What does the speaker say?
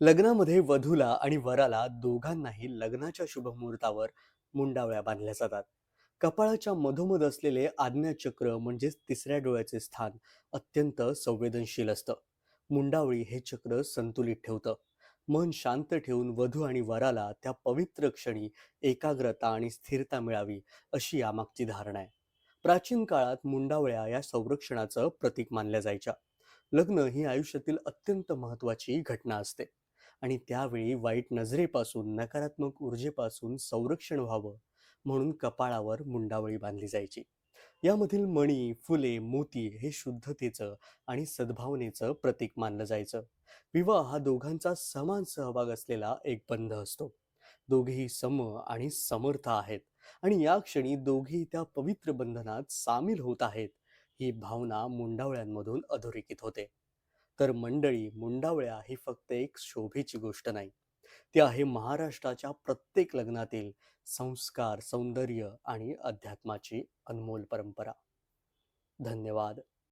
लग्नामध्ये वधूला आणि वराला दोघांनाही लग्नाच्या शुभमुहूर्तावर मुंडावळ्या बांधल्या जातात. कपाळाच्या मधोमध असलेले आज्ञाचक्र म्हणजेच तिसऱ्या डोळ्याचे स्थान अत्यंत संवेदनशील असतं. मुंडावळी हे चक्र संतुलित ठेवतं. मन शांत ठेवून वधू आणि वराला त्या पवित्र क्षणी एकाग्रता आणि स्थिरता मिळावी, अशी यामागची धारणा आहे. प्राचीन काळात मुंडावळ्या या संरक्षणाचं प्रतीक मानल्या जायच्या. लग्न ही आयुष्यातील अत्यंत महत्त्वाची घटना असते आणि त्यावेळी वाईट नजरेपासून, नकारात्मक ऊर्जेपासून संरक्षण व्हावं म्हणून कपाळावर मुंडावळी बांधली जायची. यामधील मणी, फुले, मोती हे शुद्धतेचं आणि सद्भावनेचं प्रतीक मानलं जायचं. विवाह हा दोघांचा समान सहभाग असलेला एक बंध असतो. दोघेही सम आणि समर्थ आहेत आणि या क्षणी दोघेही त्या पवित्र बंधनात सामील होत आहेत, ही भावना मुंडावळ्यांमधून अधोरेखित होते. तर मंडळी, मुंडावळ्या ही फक्त एक शोभेची गोष्ट नाही. ती आहे महाराष्ट्राच्या प्रत्येक लग्नातील संस्कार, सौंदर्य आणि अध्यात्माची अनमोल परंपरा. धन्यवाद.